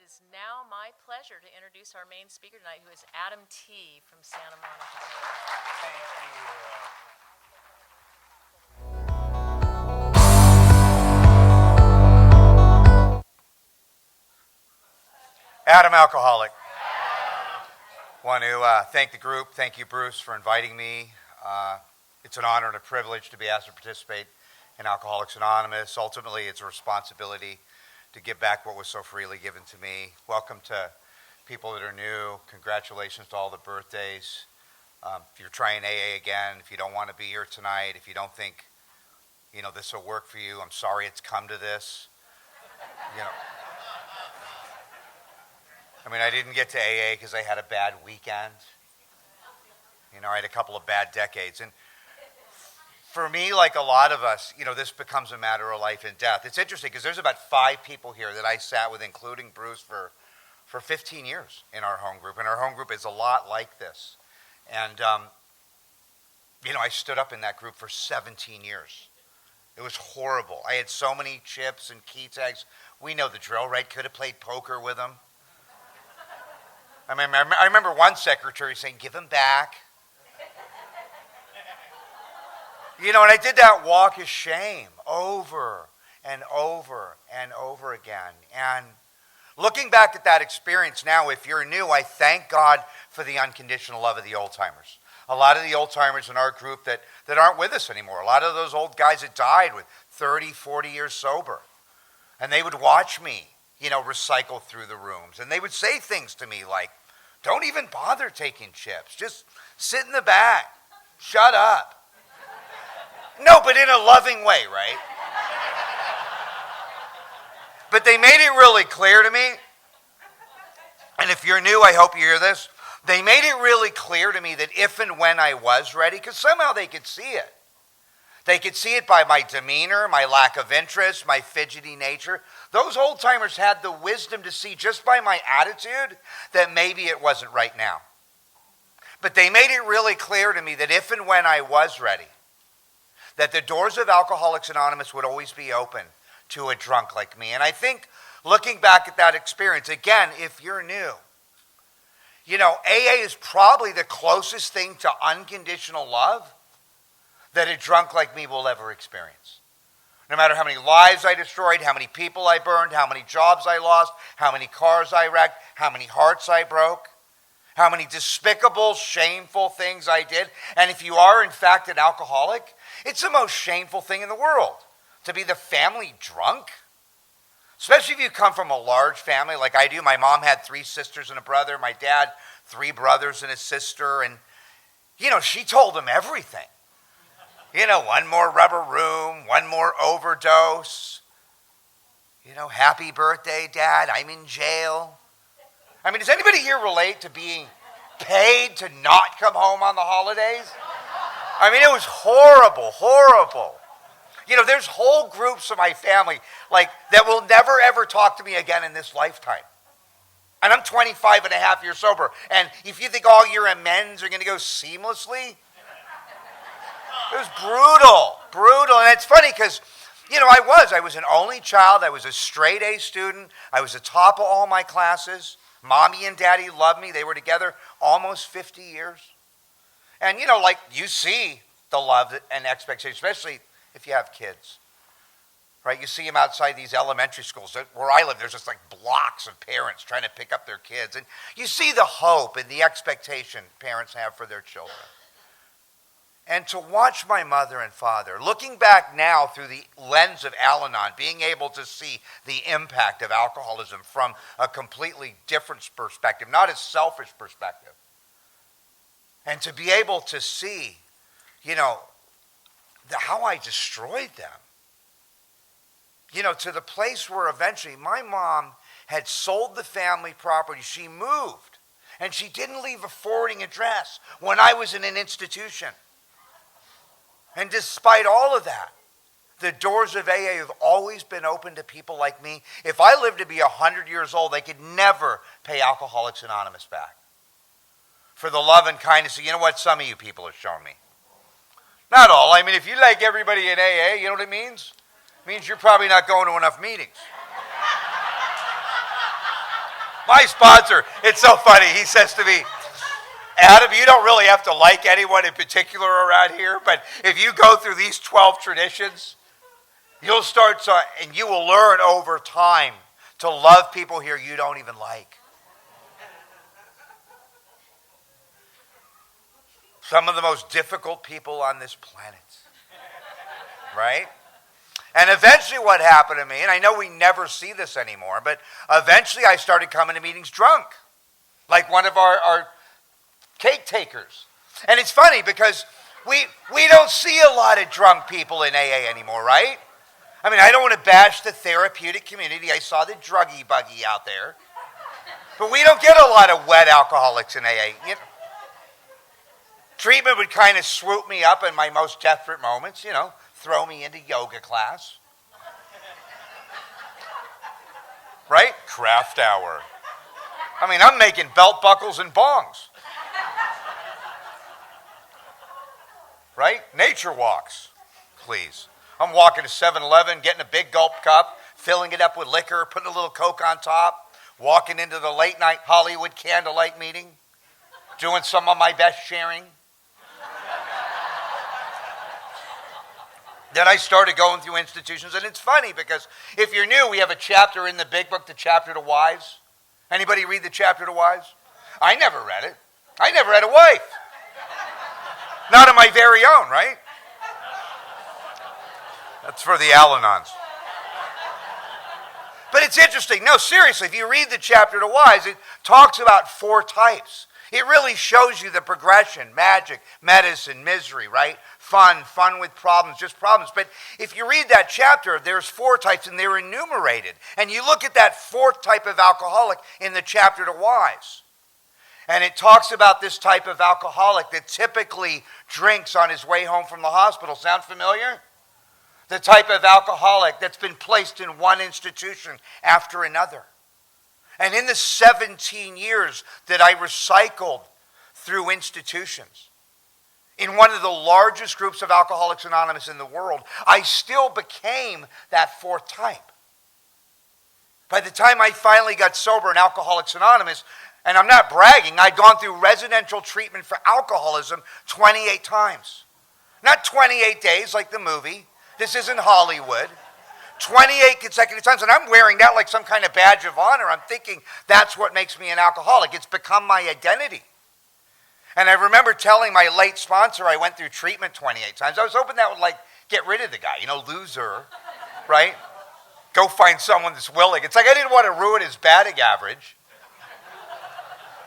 is now my pleasure to introduce our main speaker tonight, who is Adam T. from Santa Monica. Thank you. Adam, alcoholic. Want to thank the group. Thank you, Bruce, for inviting me. It's an honor and a privilege to be asked to participate in Alcoholics Anonymous. Ultimately, it's a responsibility to give back what was so freely given to me. Welcome to people that are new. Congratulations to all the birthdays. If you're trying AA again, if you don't want to be here tonight, if you don't think, this will work for you, I'm sorry it's come to this. I didn't get to AA because I had a bad weekend. I had a couple of bad decades. And for me, like a lot of us, this becomes a matter of life and death. It's interesting because there's about 5 people here that I sat with, including Bruce, for 15 years in our home group. And our home group is a lot like this. And, I stood up in that group for 17 years. It was horrible. I had so many chips and key tags. We know the drill, right? Could have played poker with them. I remember one secretary saying, "Give him back." And I did that walk of shame over and over and over again. And looking back at that experience now, if you're new, I thank God for the unconditional love of the old-timers. A lot of the old-timers in our group that aren't with us anymore. A lot of those old guys that died with 30, 40 years sober. And they would watch me, recycle through the rooms. And they would say things to me like, "Don't even bother taking chips. Just sit in the back. Shut up." No, but in a loving way, right? But they made it really clear to me, and if you're new, I hope you hear this. They made it really clear to me that if and when I was ready, because somehow they could see it. They could see it by my demeanor, my lack of interest, my fidgety nature. Those old-timers had the wisdom to see just by my attitude that maybe it wasn't right now. But they made it really clear to me that if and when I was ready, that the doors of Alcoholics Anonymous would always be open to a drunk like me. And I think looking back at that experience, again, if you're new, AA is probably the closest thing to unconditional love that a drunk like me will ever experience. No matter how many lives I destroyed, how many people I burned, how many jobs I lost, how many cars I wrecked, how many hearts I broke, how many despicable, shameful things I did. And if you are, in fact, an alcoholic, it's the most shameful thing in the world to be the family drunk. Especially if you come from a large family like I do. My mom had 3 sisters and a brother. My dad, 3 brothers and a sister. And, she told them everything. One more rubber room, one more overdose. Happy birthday, Dad, I'm in jail. Does anybody here relate to being paid to not come home on the holidays? It was horrible, horrible. There's whole groups of my family that will never ever talk to me again in this lifetime. And I'm 25 and a half years sober. And if you think all your amends are going to go seamlessly, it was brutal. And it's funny because, I was an only child. I was a straight A student. I was the top of all my classes. Mommy and Daddy loved me. They were together almost 50 years. And, you see the love and expectation, especially if you have kids, right? You see them outside these elementary schools. Where I live, there's just blocks of parents trying to pick up their kids. And you see the hope and the expectation parents have for their children. And to watch my mother and father, looking back now through the lens of Al-Anon, being able to see the impact of alcoholism from a completely different perspective, not a selfish perspective. And to be able to see, how I destroyed them. To the place where eventually my mom had sold the family property. She moved, and she didn't leave a forwarding address when I was in an institution. And despite all of that, the doors of AA have always been open to people like me. If I lived to be 100 years old, they could never pay Alcoholics Anonymous back for the love and kindness. You know what some of you people have shown me? Not all. If you like everybody in AA, you know what it means? It means you're probably not going to enough meetings. My sponsor, it's so funny. He says to me, Adam, you don't really have to like anyone in particular around here, but if you go through these 12 traditions, you'll start to, and you will learn over time to love people here you don't even like. Some of the most difficult people on this planet. Right? And eventually what happened to me, and I know we never see this anymore, but eventually I started coming to meetings drunk. Like one of our cake takers. And it's funny because we don't see a lot of drunk people in AA anymore, right? I mean, I don't want to bash the therapeutic community. I saw the druggy buggy out there. But we don't get a lot of wet alcoholics in AA. You know, treatment would kind of swoop me up in my most desperate moments, you know, throw me into yoga class. Right? Craft hour. I mean, I'm making belt buckles and bongs. Right? Nature walks, please. I'm walking to 7-Eleven, getting a big gulp cup, filling it up with liquor, putting a little Coke on top, walking into the late night Hollywood candlelight meeting, doing some of my best sharing. Then I started going through institutions, and it's funny because if you're new, we have a chapter in the big book, the chapter to wives. Anybody read the chapter to wives? I never read it. I never had a wife. Not of my very own, right? That's for the Al-Anons. But it's interesting. No, seriously, if you read the chapter to wives, it talks about 4 types. It really shows you the progression: magic, medicine, misery, right? Fun with problems, just problems. But if you read that chapter, there's 4 types and they're enumerated. And you look at that 4th type of alcoholic in the chapter to wives. And it talks about this type of alcoholic that typically drinks on his way home from the hospital. Sound familiar? The type of alcoholic that's been placed in one institution after another. And in the 17 years that I recycled through institutions, in one of the largest groups of Alcoholics Anonymous in the world, I still became that 4th type. By the time I finally got sober in Alcoholics Anonymous, and I'm not bragging, I'd gone through residential treatment for alcoholism 28 times. Not 28 days like the movie. This isn't Hollywood. 28 consecutive times, and I'm wearing that like some kind of badge of honor. I'm thinking that's what makes me an alcoholic. It's become my identity. And I remember telling my late sponsor I went through treatment 28 times. I was hoping that would like get rid of the guy, you know, loser, right? Go find someone that's willing. It's like I didn't want to ruin his batting average.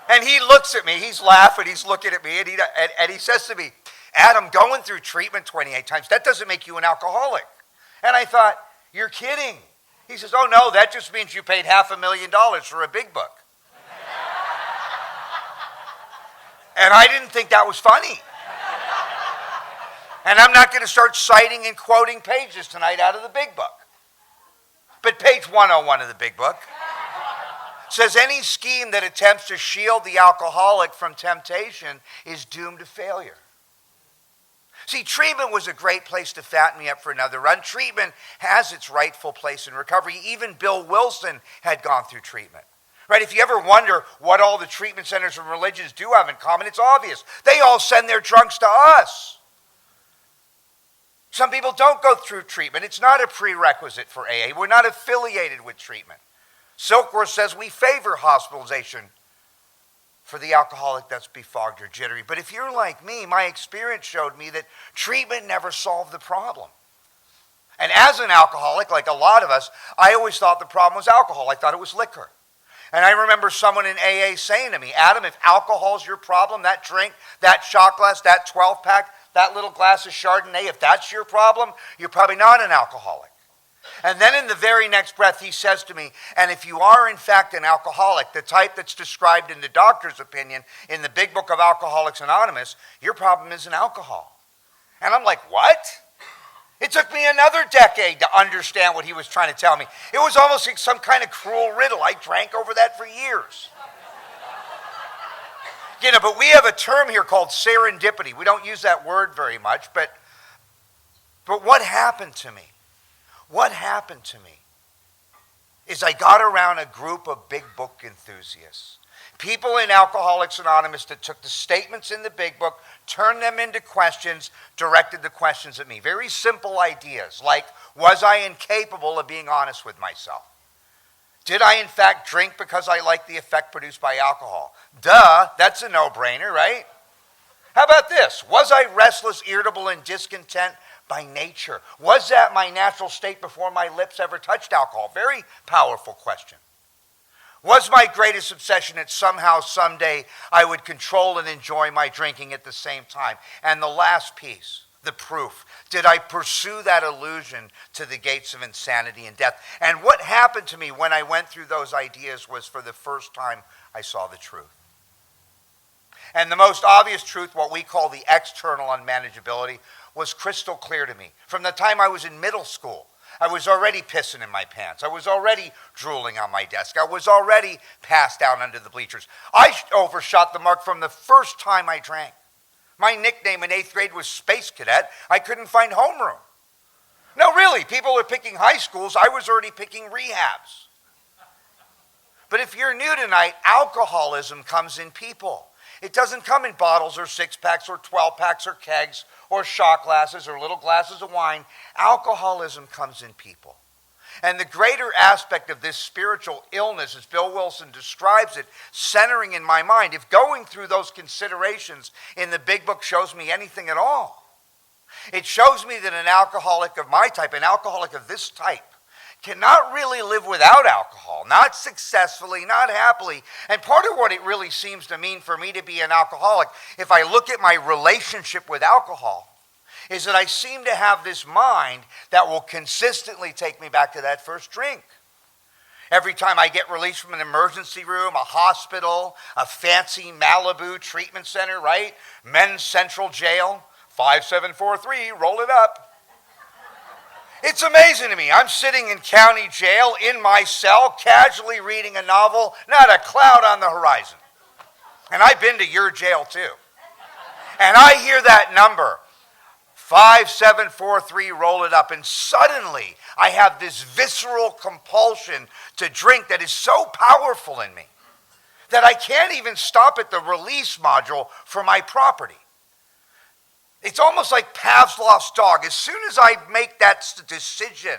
And he looks at me, he's laughing, he's looking at me, and he says to me, Adam, going through treatment 28 times, that doesn't make you an alcoholic. And I thought, you're kidding. He says, oh no, that just means you paid $500,000 for a big book. And I didn't think that was funny. And I'm not going to start citing and quoting pages tonight out of the big book. But page 101 of the big book says any scheme that attempts to shield the alcoholic from temptation is doomed to failure. See, treatment was a great place to fatten me up for another run. Treatment has its rightful place in recovery. Even Bill Wilson had gone through treatment. Right? If you ever wonder what all the treatment centers and religions do have in common, it's obvious. They all send their drunks to us. Some people don't go through treatment. It's not a prerequisite for AA. We're not affiliated with treatment. Silkworth says we favor hospitalization for the alcoholic that's befogged or jittery. But if you're like me, my experience showed me that treatment never solved the problem. And as an alcoholic, like a lot of us, I always thought the problem was alcohol. I thought it was liquor. And I remember someone in AA saying to me, Adam, if alcohol's your problem, that drink, that shot glass, that 12-pack, that little glass of Chardonnay, if that's your problem, you're probably not an alcoholic. And then in the very next breath, he says to me, and if you are in fact an alcoholic, the type that's described in the doctor's opinion in the big book of Alcoholics Anonymous, your problem isn't alcohol. And I'm like, what? It took me another decade to understand what he was trying to tell me. It was almost like some kind of cruel riddle. I drank over that for years. You know, but we have a term here called serendipity. We don't use that word very much, but what happened to me? What happened to me? is I got around a group of big book enthusiasts. People in Alcoholics Anonymous that took the statements in the big book, turned them into questions, directed the questions at me. Very simple ideas like, was I incapable of being honest with myself? Did I in fact drink because I liked the effect produced by alcohol? Duh, that's a no-brainer, right? How about this? Was I restless, irritable, and discontent by nature? Was that my natural state before my lips ever touched alcohol? Very powerful question. Was my greatest obsession that somehow, someday, I would control and enjoy my drinking at the same time? And the last piece, the proof. Did I pursue that illusion to the gates of insanity and death? And what happened to me when I went through those ideas was for the first time I saw the truth. And the most obvious truth, what we call the external unmanageability, was crystal clear to me. From the time I was in middle school, I was already pissing in my pants. I was already drooling on my desk. I was already passed out under the bleachers. I overshot the mark from the first time I drank. My nickname in 8th grade was Space Cadet. I couldn't find homeroom. No, really, people are picking high schools. I was already picking rehabs. But if you're new tonight, alcoholism comes in people. It doesn't come in bottles or 6-packs or 12-packs or kegs or shot glasses or little glasses of wine. Alcoholism comes in people. And the greater aspect of this spiritual illness, as Bill Wilson describes it, centering in my mind, if going through those considerations in the big book shows me anything at all, it shows me that an alcoholic of my type, an alcoholic of this type, cannot really live without alcohol, not successfully, not happily. And part of what it really seems to mean for me to be an alcoholic, if I look at my relationship with alcohol, is that I seem to have this mind that will consistently take me back to that first drink. Every time I get released from an emergency room, a hospital, a fancy Malibu treatment center, right? Men's Central Jail, 5743, roll it up. It's amazing to me. I'm sitting in county jail in my cell, casually reading a novel, not a cloud on the horizon. And I've been to your jail too. And I hear that number, 5743, roll it up, and suddenly I have this visceral compulsion to drink that is so powerful in me that I can't even stop at the release module for my property. It's almost like Pavlov's dog. As soon as I make that decision,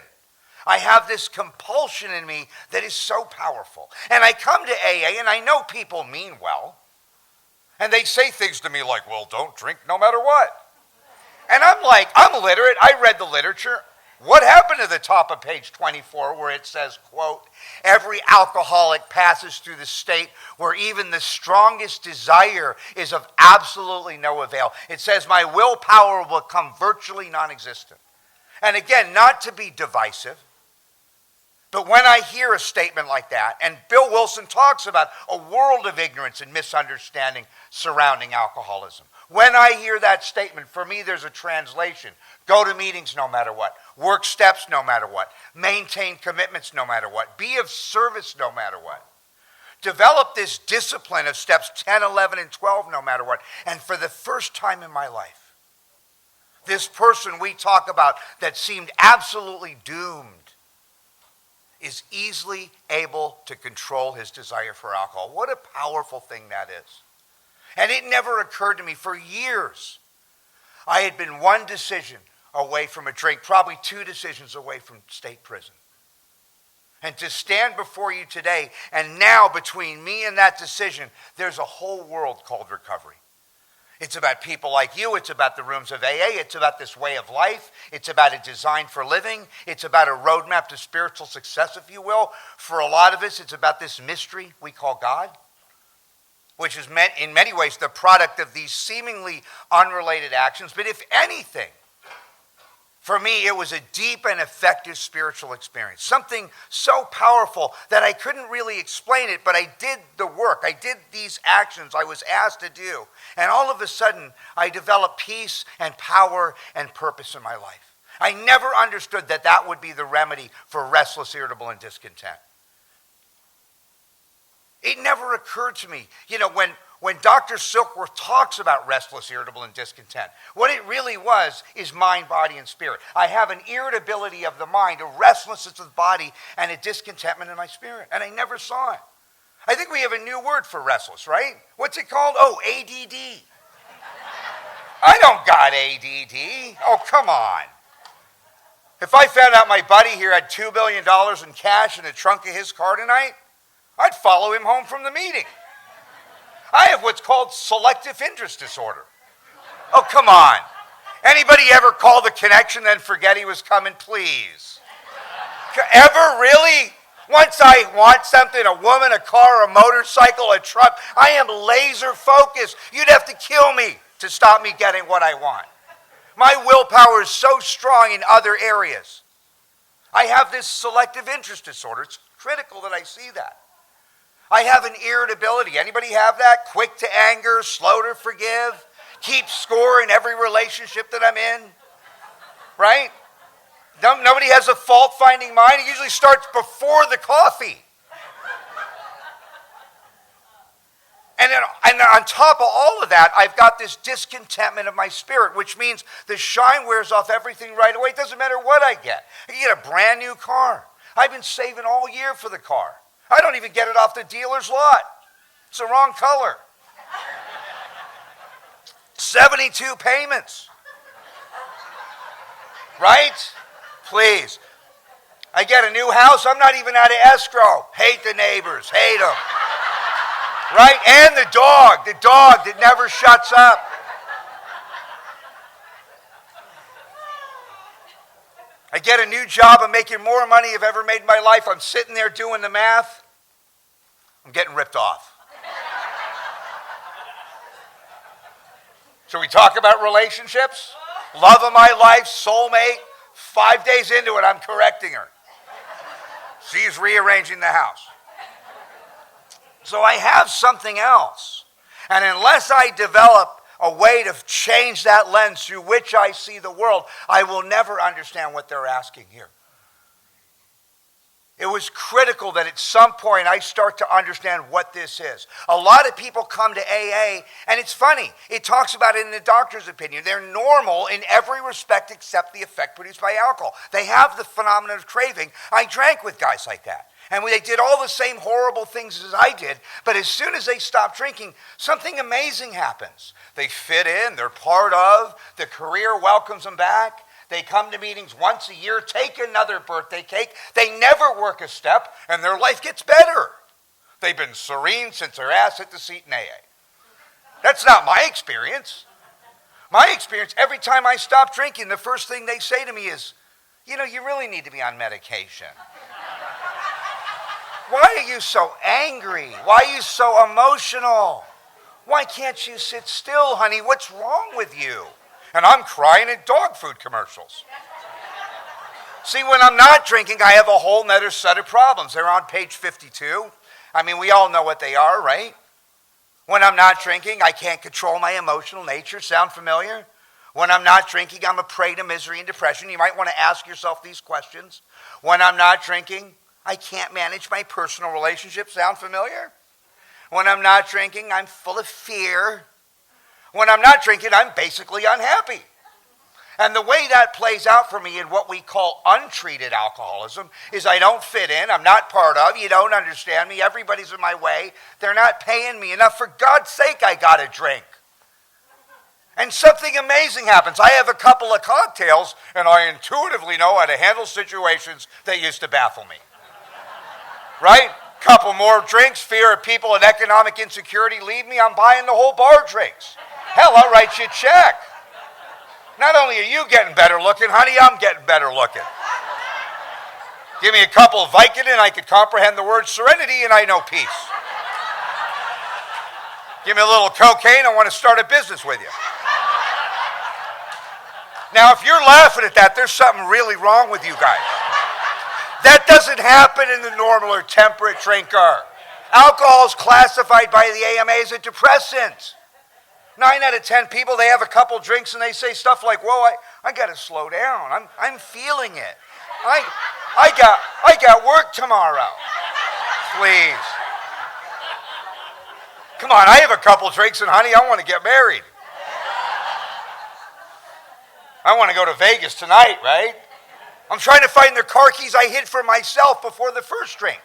I have this compulsion in me that is so powerful. And I come to AA, and I know people mean well. And they say things to me like, well, don't drink no matter what. And I'm like, I'm literate. I read the literature. What happened to the top of page 24 where it says, quote, every alcoholic passes through the state where even the strongest desire is of absolutely no avail. It says my willpower will become virtually non-existent. And again, not to be divisive, but when I hear a statement like that, and Bill Wilson talks about a world of ignorance and misunderstanding surrounding alcoholism. When I hear that statement, for me there's a translation. Go to meetings no matter what. Work steps no matter what. Maintain commitments no matter what. Be of service no matter what. Develop this discipline of steps 10, 11, and 12 no matter what. And for the first time in my life, this person we talk about that seemed absolutely doomed is easily able to control his desire for alcohol. What a powerful thing that is. And it never occurred to me for years. I had been one decision away from a drink, probably 2 decisions away from state prison. And to stand before you today, and now between me and that decision, there's a whole world called recovery. It's about people like you. It's about the rooms of AA. It's about this way of life. It's about a design for living. It's about a roadmap to spiritual success, if you will. For a lot of us, it's about this mystery we call God, which is meant in many ways the product of these seemingly unrelated actions. But if anything, for me, it was a deep and effective spiritual experience. Something so powerful that I couldn't really explain it, but I did the work. I did these actions I was asked to do. And all of a sudden, I developed peace and power and purpose in my life. I never understood that that would be the remedy for restless, irritable, and discontent. It never occurred to me. You know, when Dr. Silkworth talks about restless, irritable, and discontent, what it really was is mind, body, and spirit. I have an irritability of the mind, a restlessness of the body, and a discontentment in my spirit. And I never saw it. I think we have a new word for restless, right? What's it called? Oh, ADD. I don't got ADD. Oh, come on. If I found out my buddy here had $2 billion in cash in the trunk of his car tonight, I'd follow him home from the meeting. I have what's called selective interest disorder. Oh, come on. Anybody ever call the connection then forget he was coming, please? Ever, really? Once I want something, a woman, a car, a motorcycle, a truck, I am laser focused. You'd have to kill me to stop me getting what I want. My willpower is so strong in other areas. I have this selective interest disorder. It's critical that I see that. I have an irritability. Anybody have that? Quick to anger, slow to forgive, keep score in every relationship that I'm in, right? Nobody has a fault-finding mind. It usually starts before the coffee. And on top of all of that, I've got this discontentment of my spirit, which means the shine wears off everything right away. It doesn't matter what I get. I get a brand new car. I've been saving all year for the car. I don't even get it off the dealer's lot. It's the wrong color. 72 payments. Right? Please. I get a new house. I'm not even out of escrow. Hate the neighbors. Hate them. Right? And the dog that never shuts up. I get a new job. I'm making more money I've ever made in my life. I'm sitting there doing the math. I'm getting ripped off. So we talk about relationships. Love of my life, soulmate. 5 days into it, I'm correcting her. She's rearranging the house. So I have something else. And unless I develop a way to change that lens through which I see the world, I will never understand what they're asking here. It was critical that at some point I start to understand what this is. A lot of people come to AA, and it's funny. It talks about it in the doctor's opinion. They're normal in every respect except the effect produced by alcohol. They have the phenomenon of craving. I drank with guys like that. And they did all the same horrible things as I did, but as soon as they stop drinking, something amazing happens. They fit in, they're part of, the career welcomes them back. They come to meetings once a year, take another birthday cake. They never work a step, and their life gets better. They've been serene since their ass hit the seat in AA. That's not my experience. My experience, every time I stop drinking, the first thing they say to me is, you really need to be on medication. Why are you so angry? Why are you so emotional? Why can't you sit still, honey? What's wrong with you? And I'm crying at dog food commercials. See, when I'm not drinking, I have a whole nother set of problems. They're on page 52. I mean, we all know what they are, right? When I'm not drinking, I can't control my emotional nature. Sound familiar? When I'm not drinking, I'm a prey to misery and depression. You might want to ask yourself these questions. When I'm not drinking, I can't manage my personal relationships. Sound familiar? When I'm not drinking, I'm full of fear. When I'm not drinking, I'm basically unhappy. And the way that plays out for me in what we call untreated alcoholism is I don't fit in, I'm not part of, you don't understand me, everybody's in my way, they're not paying me enough. For God's sake, I got to drink. And something amazing happens. I have a couple of cocktails, and I intuitively know how to handle situations that used to baffle me. Right? Couple more drinks, fear of people and economic insecurity leave me, I'm buying the whole bar drinks. Hell, I'll write you a check. Not only are you getting better looking, honey, I'm getting better looking. Give me a couple of Vicodin, I could comprehend the word serenity, and I know peace. Give me a little cocaine, I want to start a business with you. Now, if you're laughing at that, there's something really wrong with you guys. That doesn't happen in the normal or temperate drinker. Alcohol is classified by the AMA as a depressant. 9 out of 10 people, they have a couple drinks and they say stuff like, whoa, I got to slow down. I'm feeling it. I got work tomorrow. Please. Come on, I have a couple drinks and honey, I want to get married. I want to go to Vegas tonight, right? I'm trying to find the car keys I hid for myself before the first drink.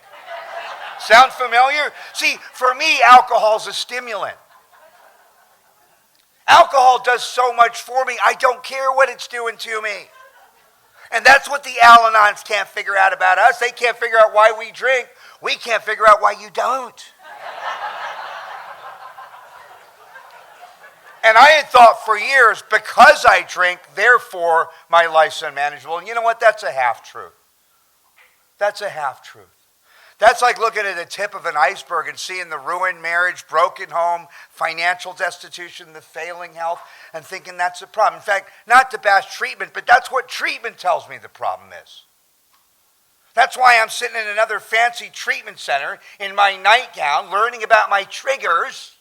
Sound familiar? See, for me, alcohol's a stimulant. Alcohol does so much for me, I don't care what it's doing to me. And that's what the Al-Anons can't figure out about us. They can't figure out why we drink. We can't figure out why you don't. And I had thought for years, because I drink, therefore my life's unmanageable. And you know what? That's a half-truth. That's a half-truth. That's like looking at the tip of an iceberg and seeing the ruined marriage, broken home, financial destitution, the failing health, and thinking that's a problem. In fact, not to bash treatment, but that's what treatment tells me the problem is. That's why I'm sitting in another fancy treatment center in my nightgown learning about my triggers.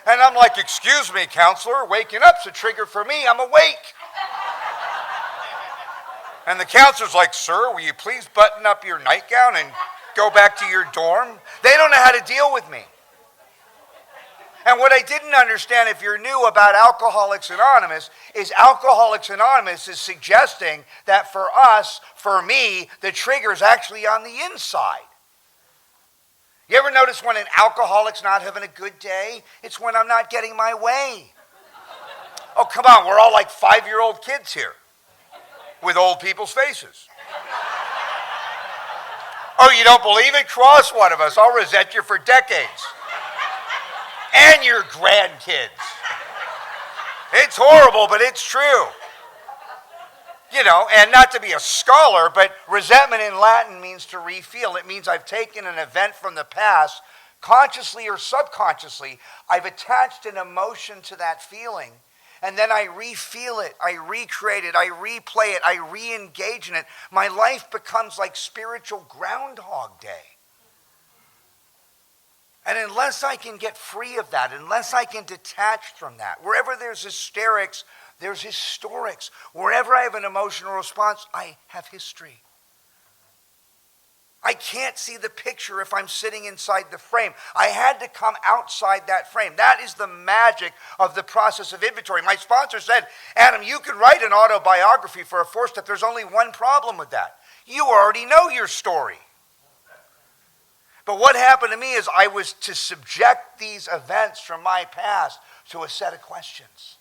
And I'm like, excuse me, counselor, waking up's a trigger for me. I'm awake. And the counselor's like, sir, will you please button up your nightgown and go back to your dorm? They don't know how to deal with me. And what I didn't understand, if you're new about Alcoholics Anonymous, is Alcoholics Anonymous is suggesting that for us, for me, the trigger's actually on the inside. You ever notice when an alcoholic's not having a good day? It's when I'm not getting my way. Oh, come on, we're all like 5-year-old kids here with old people's faces. Oh, you don't believe it? Cross one of us. I'll resent you for decades. And your grandkids. It's horrible, but it's true. You know, and not to be a scholar, but resentment in Latin means to refeel. It means I've taken an event from the past, consciously or subconsciously, I've attached an emotion to that feeling, and then I refeel it, I recreate it, I replay it, I re-engage in it. My life becomes like spiritual Groundhog Day. And unless I can get free of that, unless I can detach from that, wherever there's hysterics, there's historics. Wherever I have an emotional response, I have history. I can't see the picture if I'm sitting inside the frame. I had to come outside that frame. That is the magic of the process of inventory. My sponsor said, Adam, you can write an autobiography for a 4-step. There's only one problem with that. You already know your story. But what happened to me is I was to subject these events from my past to a set of questions.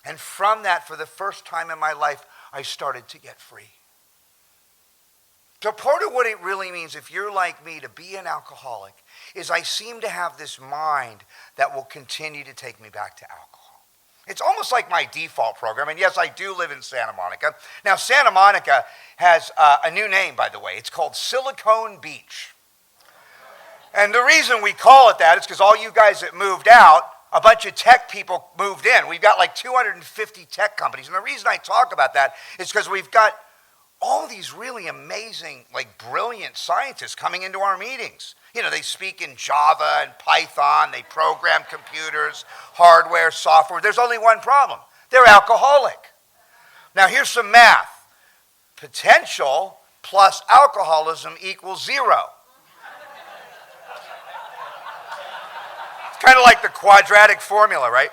And from that, for the first time in my life, I started to get free. So part of what it really means, if you're like me, to be an alcoholic, is I seem to have this mind that will continue to take me back to alcohol. It's almost like my default program, and yes, I do live in Santa Monica. Now, Santa Monica has a new name, by the way. It's called Silicon Beach. And the reason we call it that is because all you guys that moved out, a bunch of tech people moved in. We've got like 250 tech companies. And the reason I talk about that is because we've got all these really amazing, like brilliant scientists coming into our meetings. You know, they speak in Java and Python. They program computers, hardware, software. There's only one problem. They're alcoholic. Now, here's some math. Potential plus alcoholism equals 0. Kind of like the quadratic formula, right?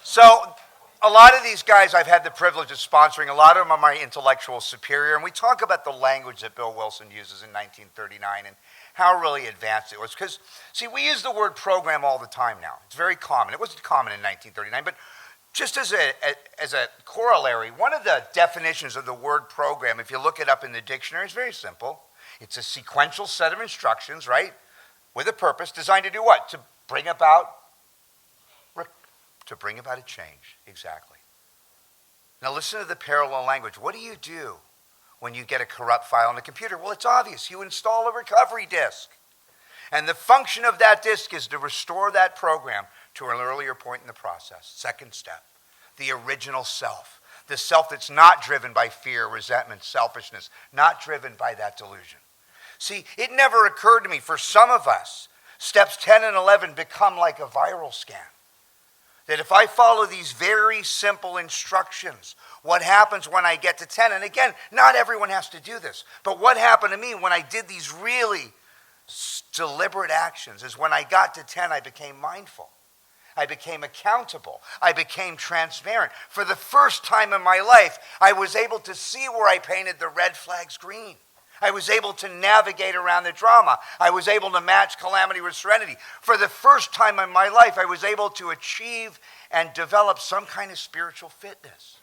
So a lot of these guys I've had the privilege of sponsoring. A lot of them are my intellectual superior. And we talk about the language that Bill Wilson uses in 1939 and how really advanced it was. Because, see, we use the word program all the time now. It's very common. It wasn't common in 1939. But just as a corollary, one of the definitions of the word program, if you look it up in the dictionary, is very simple. It's a sequential set of instructions, right? With a purpose, designed to do what? To bring about a change, exactly. Now listen to the parallel language. What do you do when you get a corrupt file on a computer? Well, it's obvious. You install a recovery disk. And the function of that disk is to restore that program to an earlier point in the process. Second step, the original self. The self that's not driven by fear, resentment, selfishness, not driven by that delusion. See, it never occurred to me, for some of us, steps 10 and 11 become like a viral scan. That if I follow these very simple instructions, what happens when I get to 10? And again, not everyone has to do this. But what happened to me when I did these really deliberate actions is when I got to 10, I became mindful. I became accountable. I became transparent. For the first time in my life, I was able to see where I painted the red flags green. I was able to navigate around the drama. I was able to match calamity with serenity. For the first time in my life, I was able to achieve and develop some kind of spiritual fitness.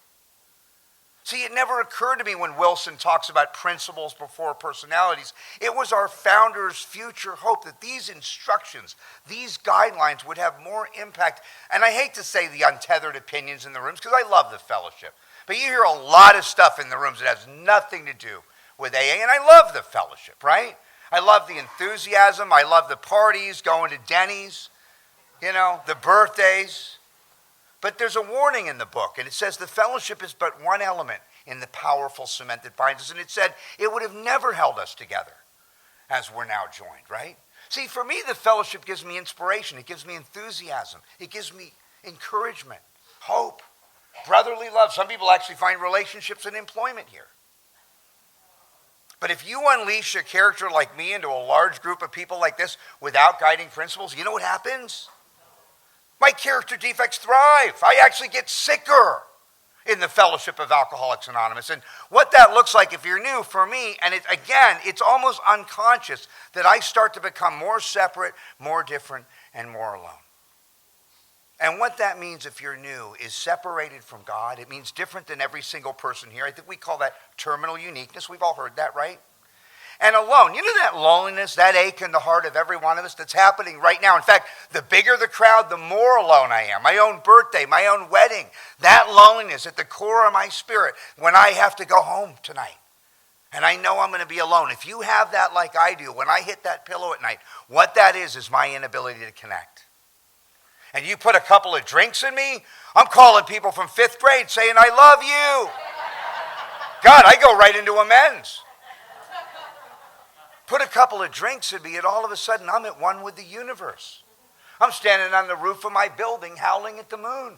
See, it never occurred to me when Wilson talks about principles before personalities. It was our founder's future hope that these instructions, these guidelines would have more impact. And I hate to say the untethered opinions in the rooms because I love the fellowship. But you hear a lot of stuff in the rooms that has nothing to do with AA. And I love the fellowship, right? I love the enthusiasm. I love the parties, going to Denny's, the birthdays. But there's a warning in the book, and it says the fellowship is but one element in the powerful cement that binds us. And it said it would have never held us together as we're now joined, right? See, for me, the fellowship gives me inspiration. It gives me enthusiasm. It gives me encouragement, hope, brotherly love. Some people actually find relationships and employment here. But if you unleash a character like me into a large group of people like this without guiding principles, you know what happens? My character defects thrive. I actually get sicker in the fellowship of Alcoholics Anonymous. And what that looks like if you're new, for me, and it's almost unconscious that I start to become more separate, more different, and more alone. And what that means if you're new is separated from God. It means different than every single person here. I think we call that terminal uniqueness. We've all heard that, right? And alone. You know that loneliness, that ache in the heart of every one of us that's happening right now. In fact, the bigger the crowd, the more alone I am. My own birthday, my own wedding. That loneliness at the core of my spirit when I have to go home tonight. And I know I'm going to be alone. If you have that like I do, when I hit that pillow at night, what that is my inability to connect. And you put a couple of drinks in me, I'm calling people from 5th grade saying, I love you. God, I go right into amends. Put a couple of drinks in me, and all of a sudden I'm at one with the universe. I'm standing on the roof of my building howling at the moon.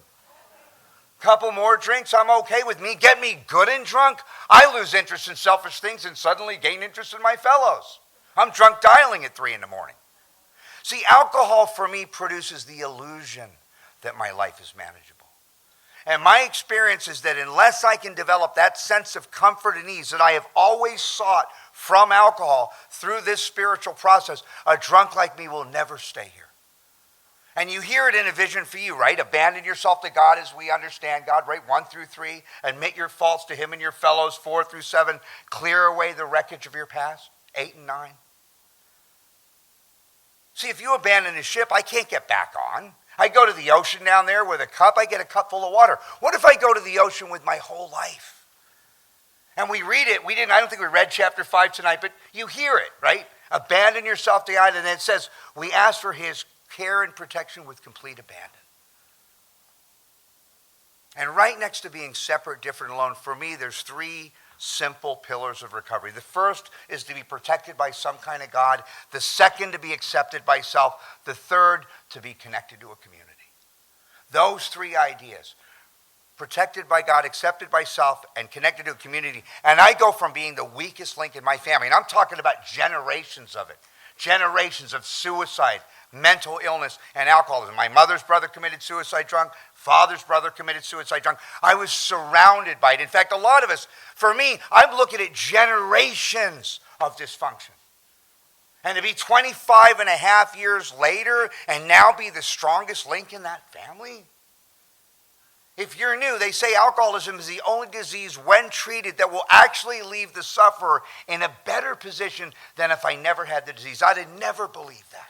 Couple more drinks, I'm okay with me. Get me good and drunk. I lose interest in selfish things and suddenly gain interest in my fellows. I'm drunk dialing at 3 a.m. See, alcohol for me produces the illusion that my life is manageable. And my experience is that unless I can develop that sense of comfort and ease that I have always sought from alcohol through this spiritual process, a drunk like me will never stay here. And you hear it in a vision for you, right? Abandon yourself to God as we understand God, right? 1 through 3. Admit your faults to him and your fellows. 4 through 7. Clear away the wreckage of your past. 8 and 9. See, if you abandon the ship, I can't get back on. I go to the ocean down there with a cup, I get a cup full of water. What if I go to the ocean with my whole life? And we read it, I don't think we read chapter 5 tonight, but you hear it, right? Abandon yourself to God, and it says, we ask for his care and protection with complete abandon. And right next to being separate, different, alone, for me, there's 3 simple pillars of recovery. The first is to be protected by some kind of God. The second, to be accepted by self. The third, to be connected to a community. Those 3 ideas, protected by God, accepted by self, and connected to a community. And I go from being the weakest link in my family, and I'm talking about generations of it. Generations of suicide, mental illness, and alcoholism. My mother's brother committed suicide drunk. Father's brother committed suicide drunk. I was surrounded by it. In fact, a lot of us, for me, I'm looking at generations of dysfunction. And to be 25 and a half years later and now be the strongest link in that family? If you're new, they say alcoholism is the only disease when treated that will actually leave the sufferer in a better position than if I never had the disease. I'd have never believed that.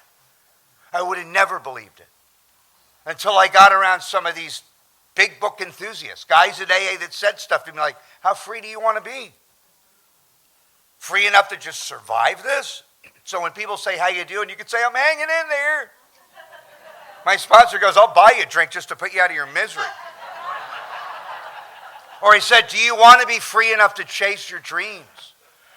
I would have never believed it. Until I got around some of these big book enthusiasts, guys at AA that said stuff to me like, how free do you want to be? Free enough to just survive this? So when people say, how you doing? You can say, I'm hanging in there. My sponsor goes, I'll buy you a drink just to put you out of your misery. Or he said, do you want to be free enough to chase your dreams?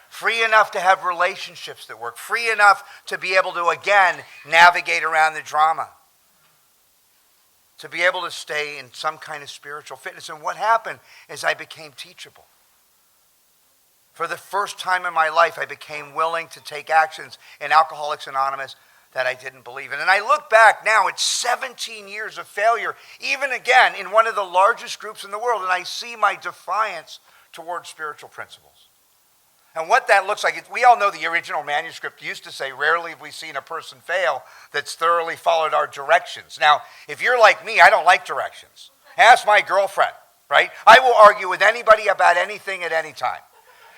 Free enough to have relationships that work? Free enough to be able to, again, navigate around the drama? To be able to stay in some kind of spiritual fitness. And what happened is I became teachable. For the first time in my life, I became willing to take actions in Alcoholics Anonymous that I didn't believe in. And I look back now, it's 17 years of failure, even again in one of the largest groups in the world, and I see my defiance towards spiritual principles. And what that looks like, we all know the original manuscript used to say, rarely have we seen a person fail that's thoroughly followed our directions. Now, if you're like me, I don't like directions. Ask my girlfriend, right? I will argue with anybody about anything at any time.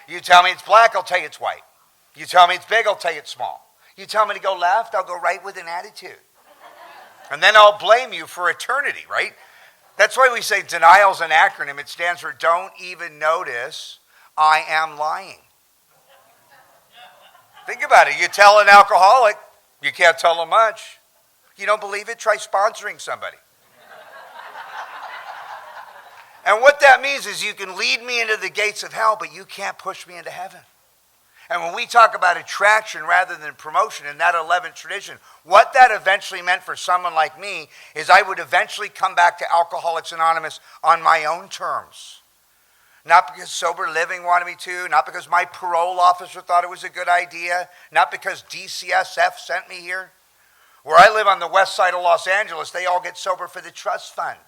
You tell me it's black, I'll tell you it's white. You tell me it's big, I'll tell you it's small. You tell me to go left, I'll go right with an attitude. And then I'll blame you for eternity, right? That's why we say denial's an acronym. It stands for don't even notice I am lying. Think about it. You tell an alcoholic, you can't tell them much. You don't believe it? Try sponsoring somebody. And what that means is you can lead me into the gates of hell, but you can't push me into heaven. And when we talk about attraction rather than promotion in that 11th tradition, what that eventually meant for someone like me is I would eventually come back to Alcoholics Anonymous on my own terms. Not because sober living wanted me to, not because my parole officer thought it was a good idea, not because DCSF sent me here. Where I live on the west side of Los Angeles, they all get sober for the trust fund.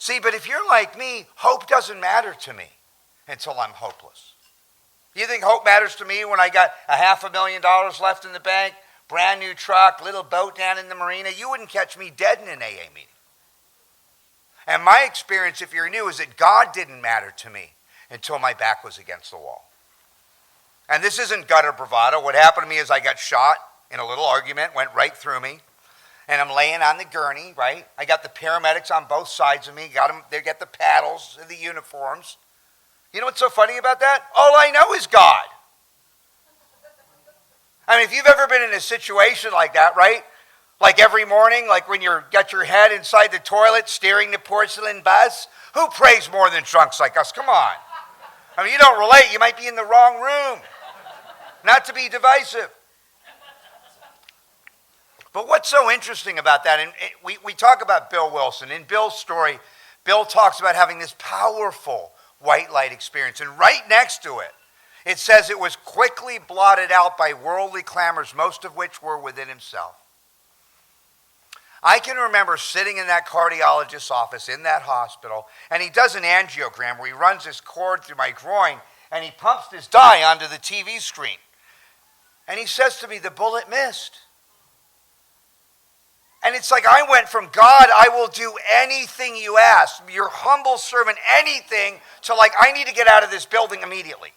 See, but if you're like me, hope doesn't matter to me until I'm hopeless. You think hope matters to me when I got $500,000 left in the bank, brand new truck, little boat down in the marina? You wouldn't catch me dead in an AA meeting. And my experience, if you're new, is that God didn't matter to me until my back was against the wall. And this isn't gutter bravado. What happened to me is I got shot in a little argument, went right through me. And I'm laying on the gurney, right? I got the paramedics on both sides of me. Got them, they get the paddles, the uniforms. You know what's so funny about that? All I know is God. I mean, if you've ever been in a situation like that, right? Like every morning, like when you've got your head inside the toilet steering the porcelain bus. Who prays more than drunks like us? Come on. I mean, you don't relate. You might be in the wrong room. Not to be divisive. But what's so interesting about that, and we talk about Bill Wilson. In Bill's story, Bill talks about having this powerful white light experience. And right next to it, it says it was quickly blotted out by worldly clamors, most of which were within himself. I can remember sitting in that cardiologist's office in that hospital, and he does an angiogram where he runs this cord through my groin, and he pumps this dye onto the TV screen. And he says to me, the bullet missed. And it's like I went from God, I will do anything you ask, your humble servant, anything, to like, I need to get out of this building immediately.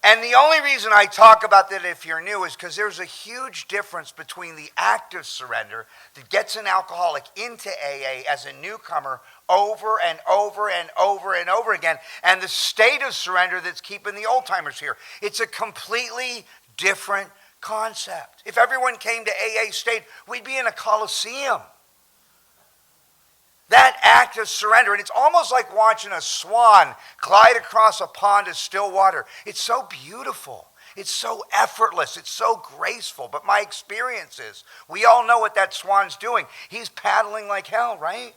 And the only reason I talk about that if you're new is because there's a huge difference between the act of surrender that gets an alcoholic into AA as a newcomer over and over and over and over again, and the state of surrender that's keeping the old timers here. It's a completely different concept. If everyone came to AA state, we'd be in a coliseum. That act of surrender, and it's almost like watching a swan glide across a pond of still water. It's so beautiful. It's so effortless. It's so graceful. But my experience is, we all know what that swan's doing. He's paddling like hell, right?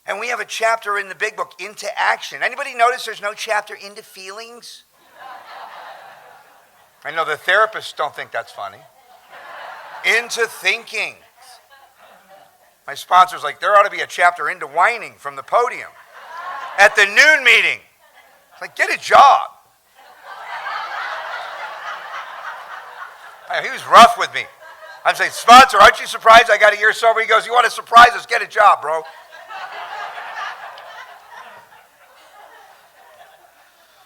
And we have a chapter in the big book, Into Action. Anybody notice there's no chapter into feelings? I know the therapists don't think that's funny. Into thinking. My sponsor's like, there ought to be a chapter into whining from the podium. At the noon meeting. It's like, get a job. He was rough with me. I'm saying, sponsor, aren't you surprised I got a year sober? He goes, you want to surprise us? Get a job, bro.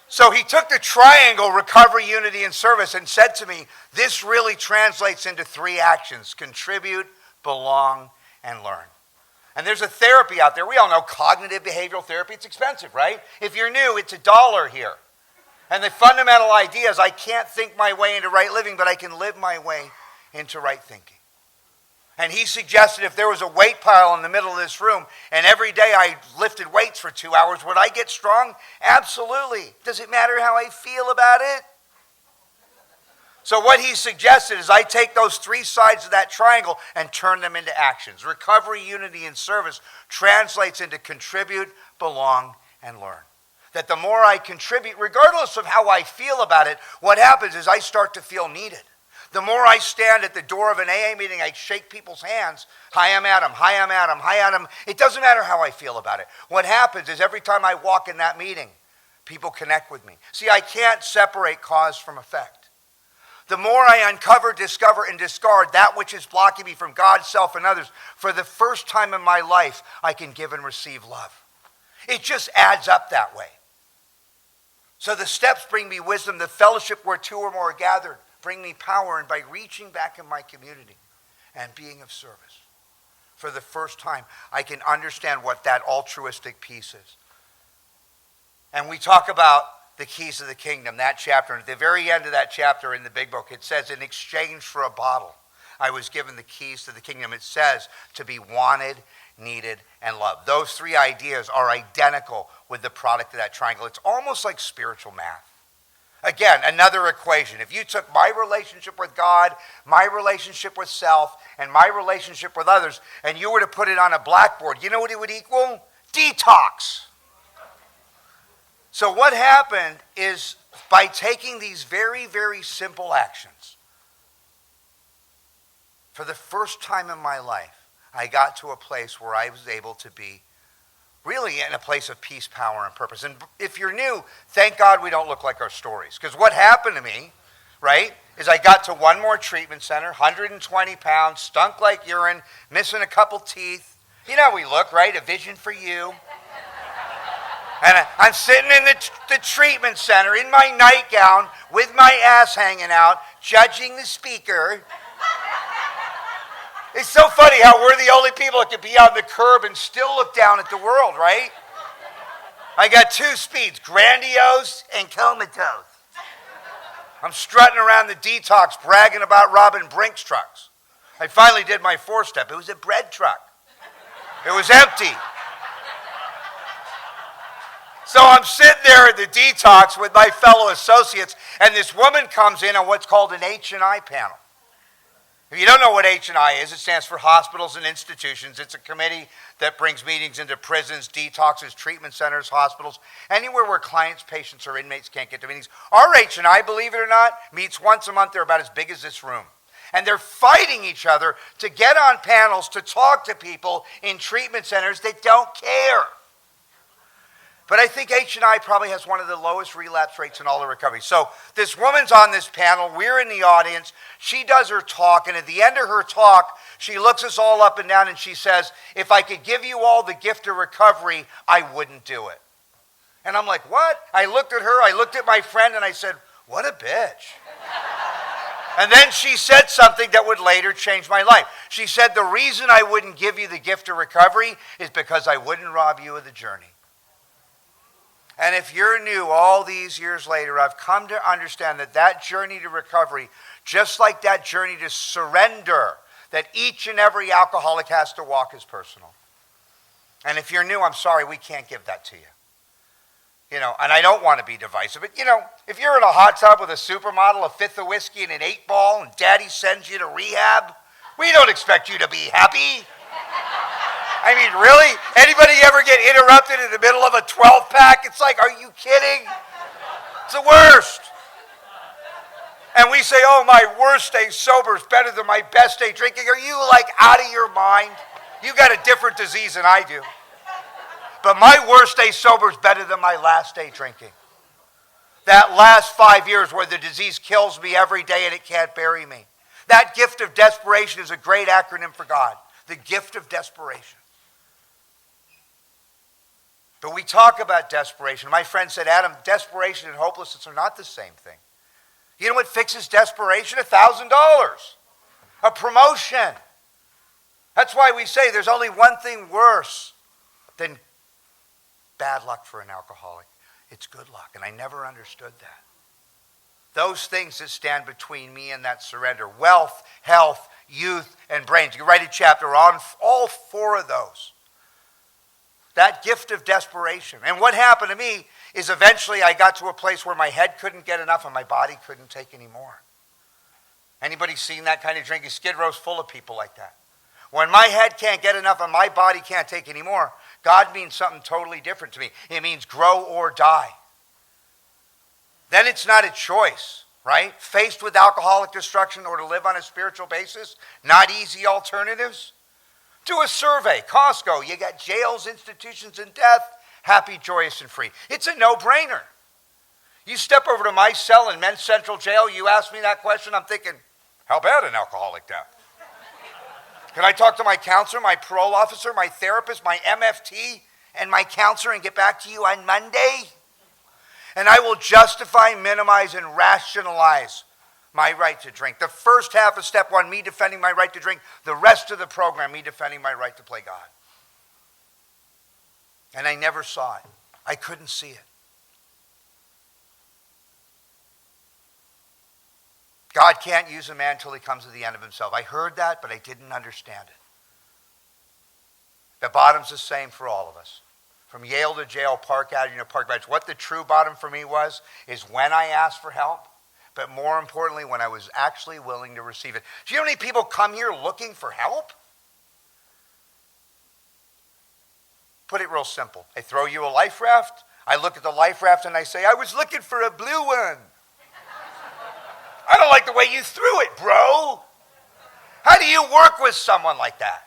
So he took the triangle, recovery, unity, and service, and said to me, this really translates into 3 actions: contribute, belong, and learn. And there's a therapy out there. We all know cognitive behavioral therapy. It's expensive, right? If you're new, it's $1 here. And the fundamental idea is I can't think my way into right living, but I can live my way into right thinking. And he suggested if there was a weight pile in the middle of this room, and every day I lifted weights for 2 hours, would I get strong? Absolutely. Does it matter how I feel about it? So what he suggested is I take those 3 sides of that triangle and turn them into actions. Recovery, unity, and service translates into contribute, belong, and learn. that the more I contribute, regardless of how I feel about it, what happens is I start to feel needed. The more I stand at the door of an AA meeting, I shake people's hands. Hi, I'm Adam. Hi, I'm Adam. Hi, Adam. It doesn't matter how I feel about it. What happens is every time I walk in that meeting, people connect with me. See, I can't separate cause from effect. The more I uncover, discover, and discard that which is blocking me from God, self, and others, for the first time in my life, I can give and receive love. It just adds up that way. So the steps bring me wisdom. The fellowship where two or more are gathered bring me power. And by reaching back in my community and being of service, for the first time, I can understand what that altruistic piece is. And we talk about the keys of the kingdom, that chapter. And at the very end of that chapter in the big book, it says, in exchange for a bottle, I was given the keys to the kingdom. It says to be wanted, needed, and loved. Those three ideas are identical with the product of that triangle. It's almost like spiritual math. Again, another equation. If you took my relationship with God, my relationship with self, and my relationship with others, and you were to put it on a blackboard, you know what it would equal? Detox. So what happened is by taking these very, very simple actions, for the first time in my life, I got to a place where I was able to be really in a place of peace, power, and purpose. And if you're new, thank God we don't look like our stories. Because what happened to me, right, is I got to one more treatment center, 120 pounds, stunk like urine, missing a couple teeth. You know how we look, right? A vision for you. And I'm sitting in the treatment center in my nightgown with my ass hanging out, judging the speaker. It's so funny how we're the only people that can be on the curb and still look down at the world, right? I got two speeds, grandiose and comatose. I'm strutting around the detox, bragging about robbing Brinks trucks. I finally did my four-step. It was a bread truck. It was empty. So I'm sitting there at the detox with my fellow associates, and this woman comes in on what's called an H&I panel. If you don't know what H&I is, it stands for Hospitals and Institutions. It's a committee that brings meetings into prisons, detoxes, treatment centers, hospitals, anywhere where clients, patients, or inmates can't get to meetings. Our H&I, believe it or not, meets once a month. They're about as big as this room. And they're fighting each other to get on panels to talk to people in treatment centers that don't care. But I think H&I probably has one of the lowest relapse rates in all of recovery. So this woman's on this panel. We're in the audience. She does her talk. And at the end of her talk, she looks us all up and down and she says, if I could give you all the gift of recovery, I wouldn't do it. And I'm like, what? I looked at her. I looked at my friend and I said, what a bitch. And then she said something that would later change my life. She said, the reason I wouldn't give you the gift of recovery is because I wouldn't rob you of the journey. And if you're new all these years later, I've come to understand that that journey to recovery, just like that journey to surrender that each and every alcoholic has to walk, is personal. And if you're new, I'm sorry, we can't give that to you. You know, and I don't want to be divisive, but you know, if you're in a hot tub with a supermodel, a fifth of whiskey, and an 8-ball, and daddy sends you to rehab, we don't expect you to be happy. I mean, really? Anybody ever get interrupted in the middle of a 12-pack? It's like, are you kidding? It's the worst. And we say, oh, my worst day sober is better than my best day drinking. Are you like out of your mind? You got a different disease than I do. But my worst day sober is better than my last day drinking. That last 5 years where the disease kills me every day and it can't bury me. That gift of desperation is a great acronym for God. The gift of desperation. But we talk about desperation. My friend said, Adam, desperation and hopelessness are not the same thing. You know what fixes desperation? $1,000. A promotion. That's why we say there's only one thing worse than bad luck for an alcoholic. It's good luck. And I never understood that. Those things that stand between me and that surrender. Wealth, health, youth, and brains. You can write a chapter on all four of those. That gift of desperation. And what happened to me is eventually I got to a place where my head couldn't get enough and my body couldn't take any more. Anybody seen that kind of drinking? Skid Row's full of people like that. When my head can't get enough and my body can't take any more, God means something totally different to me. It means grow or die. Then it's not a choice, right? Faced with alcoholic destruction or to live on a spiritual basis, not easy alternatives. Do a survey. Costco, you got jails, institutions, and death. Happy, joyous, and free. It's a no-brainer. You step over to my cell in Men's Central Jail, you ask me that question, I'm thinking, how bad an alcoholic death? Can I talk to my counselor, my parole officer, my therapist, my MFT, and my counselor and get back to you on Monday? And I will justify, minimize, and rationalize my right to drink. The first half of step one, me defending my right to drink. The rest of the program, me defending my right to play God. And I never saw it. I couldn't see it. God can't use a man until he comes to the end of himself. I heard that, but I didn't understand it. The bottom's the same for all of us. From Yale to jail, Park Avenue to Park Bench. What the true bottom for me was, is when I asked for help, but more importantly, when I was actually willing to receive it. Do you know how many people come here looking for help? Put it real simple. I throw you a life raft. I look at the life raft and I say, I was looking for a blue one. I don't like the way you threw it, bro. How do you work with someone like that?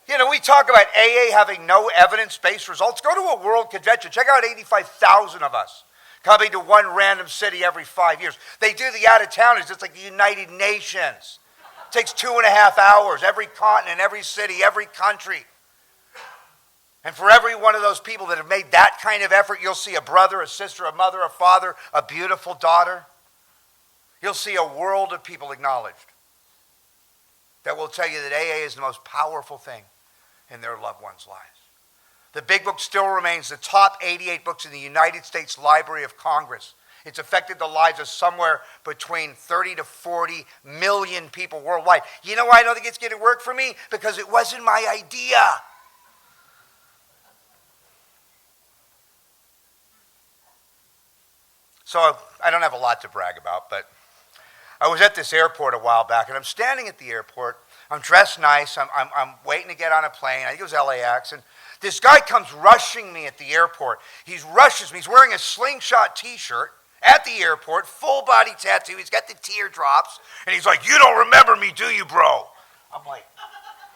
You know, we talk about AA having no evidence-based results. Go to a world convention. Check out 85,000 of us coming to one random city every 5 years. They do the out-of-towners. It's like the United Nations. It takes 2.5 hours. Every continent, every city, every country. And for every one of those people that have made that kind of effort, you'll see a brother, a sister, a mother, a father, a beautiful daughter. You'll see a world of people acknowledged that will tell you that AA is the most powerful thing in their loved ones' lives. The Big Book still remains the top 88 books in the United States Library of Congress. It's affected the lives of somewhere between 30 to 40 million people worldwide. You know why I don't think it's going to work for me? Because it wasn't my idea. So I don't have a lot to brag about, but I was at this airport a while back, and I'm standing at the airport. I'm dressed nice. I'm waiting to get on a plane. I think it was LAX, and this guy comes rushing me at the airport. He rushes me. He's wearing a slingshot T-shirt at the airport, full body tattoo. He's got the teardrops, and he's like, "You don't remember me, do you, bro?" I'm like,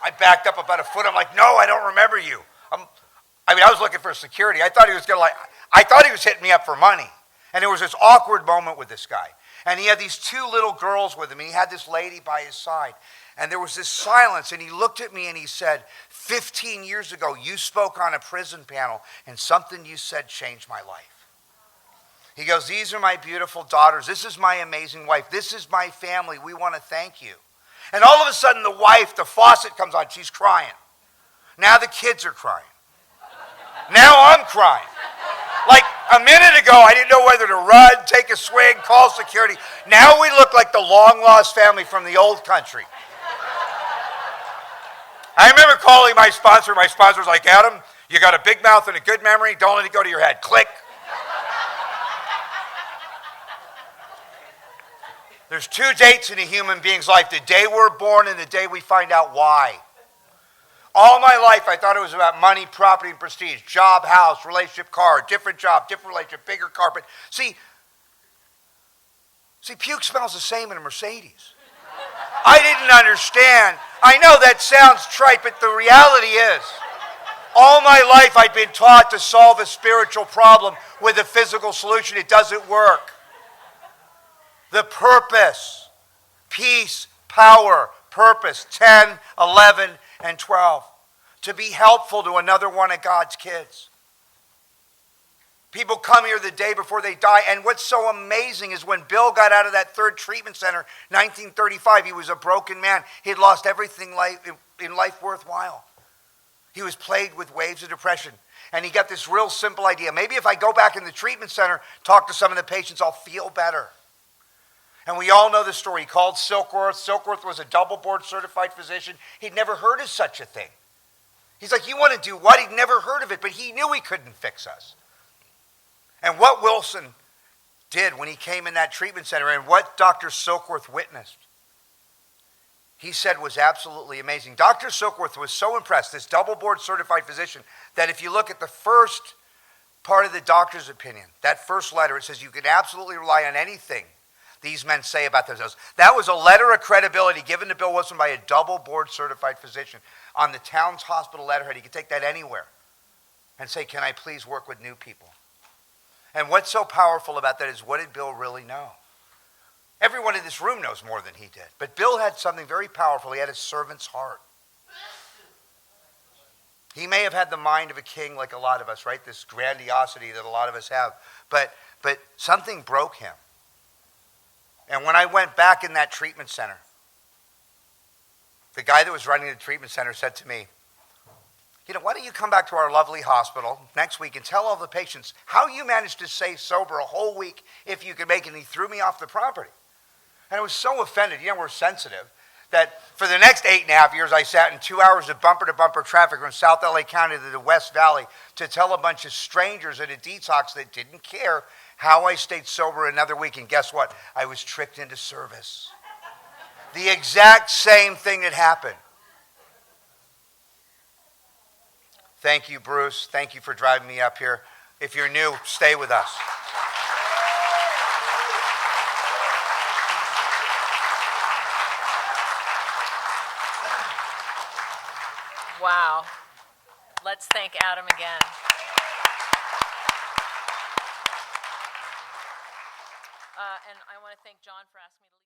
I backed up about a foot. I'm like, "No, I don't remember you." I was looking for security. I thought he was hitting me up for money, and there was this awkward moment with this guy. And he had these two little girls with him, and he had this lady by his side. And there was this silence, and he looked at me and he said, 15 years ago, you spoke on a prison panel, and something you said changed my life. He goes, these are my beautiful daughters. This is my amazing wife. This is my family. We want to thank you. And all of a sudden, the wife, the faucet comes on. She's crying. Now the kids are crying. Now I'm crying. Like a minute ago, I didn't know whether to run, take a swing, call security. Now we look like the long-lost family from the old country. I remember calling my sponsor. My sponsor was like, Adam, you got a big mouth and a good memory. Don't let it go to your head. Click. There's 2 dates in a human being's life, the day we're born and the day we find out why. All my life, I thought it was about money, property, and prestige. Job, house, relationship, car, different job, different relationship, bigger carpet. See, puke smells the same in a Mercedes. I didn't understand. I know that sounds trite, but the reality is, all my life I'd been taught to solve a spiritual problem with a physical solution. It doesn't work. The purpose, peace, power, purpose, 10, 11, and 12, to be helpful to another one of God's kids. People come here the day before they die, and what's so amazing is when Bill got out of that third treatment center, 1935, he was a broken man. He had lost everything in life worthwhile. He was plagued with waves of depression, and he got this real simple idea. Maybe if I go back in the treatment center, talk to some of the patients, I'll feel better. And we all know the story. He called Silkworth. Silkworth was a double board certified physician. He'd never heard of such a thing. He's like, you want to do what? He'd never heard of it, but he knew he couldn't fix us. And what Wilson did when he came in that treatment center and what Dr. Silkworth witnessed he said was absolutely amazing. Dr. Silkworth was so impressed, this double board certified physician, that if you look at the first part of the doctor's opinion, that first letter, it says you can absolutely rely on anything these men say about themselves. That was a letter of credibility given to Bill Wilson by a double board certified physician on the town's hospital letterhead. He could take that anywhere and say, can I please work with new people? And what's so powerful about that is, what did Bill really know? Everyone in this room knows more than he did. But Bill had something very powerful. He had a servant's heart. He may have had the mind of a king like a lot of us, right? This grandiosity that a lot of us have. But something broke him. And when I went back in that treatment center, the guy that was running the treatment center said to me, why don't you come back to our lovely hospital next week and tell all the patients how you managed to stay sober a whole week if you could make it. And he threw me off the property. And I was so offended. We're sensitive. That for the next 8.5 years, I sat in 2 hours of bumper-to-bumper traffic from South LA County to the West Valley to tell a bunch of strangers at a detox that didn't care how I stayed sober another week. And guess what? I was tricked into service. The exact same thing that happened. Thank you, Bruce. Thank you for driving me up here. If you're new, stay with us. Wow. Let's thank Adam again. And I want to thank John for asking me to